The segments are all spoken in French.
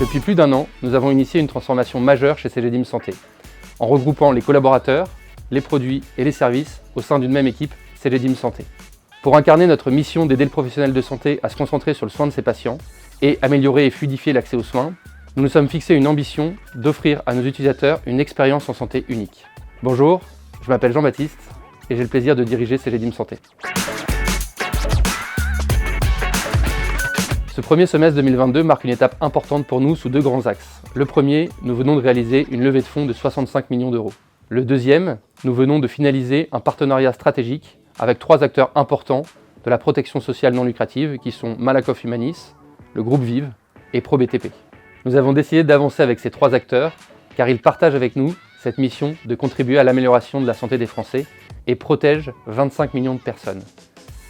Depuis plus d'1 an, nous avons initié une transformation majeure chez Cegedim Santé, en regroupant les collaborateurs, les produits et les services au sein d'une même équipe, Cegedim Santé. Pour incarner notre mission d'aider le professionnel de santé à se concentrer sur le soin de ses patients et améliorer et fluidifier l'accès aux soins, nous nous sommes fixés une ambition d'offrir à nos utilisateurs une expérience en santé unique. Bonjour, je m'appelle Jean-Baptiste et j'ai le plaisir de diriger Cegedim Santé. Ce premier semestre 2022 marque une étape importante pour nous sous deux grands axes. Le premier, nous venons de réaliser une levée de fonds de 65 millions d'euros. Le deuxième, nous venons de finaliser un partenariat stratégique avec 3 acteurs importants de la protection sociale non lucrative qui sont Malakoff Humanis, le groupe Vive et ProBTP. Nous avons décidé d'avancer avec ces 3 acteurs car ils partagent avec nous cette mission de contribuer à l'amélioration de la santé des Français et protègent 25 millions de personnes.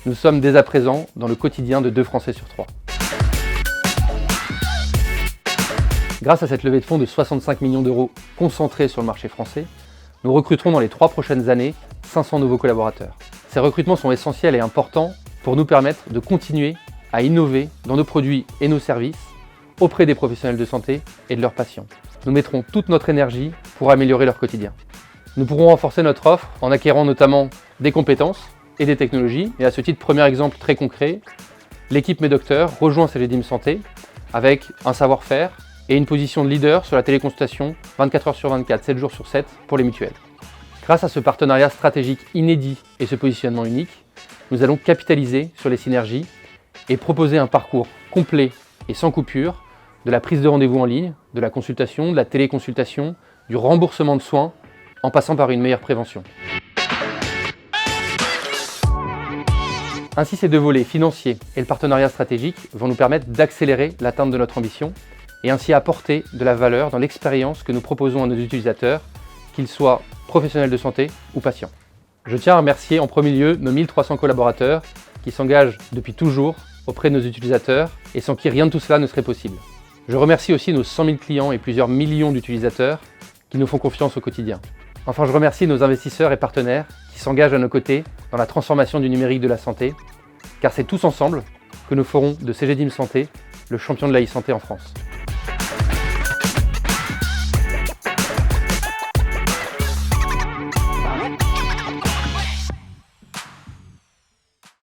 Nous sommes dès à présent dans le quotidien de 2 Français sur 3. Grâce à cette levée de fonds de 65 millions d'euros concentrée sur le marché français, nous recruterons dans les 3 prochaines années 500 nouveaux collaborateurs. Ces recrutements sont essentiels et importants pour nous permettre de continuer à innover dans nos produits et nos services auprès des professionnels de santé et de leurs patients. Nous mettrons toute notre énergie pour améliorer leur quotidien. Nous pourrons renforcer notre offre en acquérant notamment des compétences et des technologies. Et à ce titre, premier exemple très concret, l'équipe Médocteur rejoint Cegedim Santé avec un savoir-faire et une position de leader sur la téléconsultation 24 heures sur 24, 7 jours sur 7 pour les mutuelles. Grâce à ce partenariat stratégique inédit et ce positionnement unique, nous allons capitaliser sur les synergies et proposer un parcours complet et sans coupure de la prise de rendez-vous en ligne, de la consultation, de la téléconsultation, du remboursement de soins, en passant par une meilleure prévention. Ainsi, ces deux volets financiers et le partenariat stratégique vont nous permettre d'accélérer l'atteinte de notre ambition et ainsi apporter de la valeur dans l'expérience que nous proposons à nos utilisateurs, qu'ils soient professionnels de santé ou patients. Je tiens à remercier en premier lieu nos 1300 collaborateurs qui s'engagent depuis toujours auprès de nos utilisateurs et sans qui rien de tout cela ne serait possible. Je remercie aussi nos 100 000 clients et plusieurs millions d'utilisateurs qui nous font confiance au quotidien. Enfin, je remercie nos investisseurs et partenaires qui s'engagent à nos côtés dans la transformation du numérique de la santé, car c'est tous ensemble que nous ferons de Cegedim Santé le champion de la e-santé en France.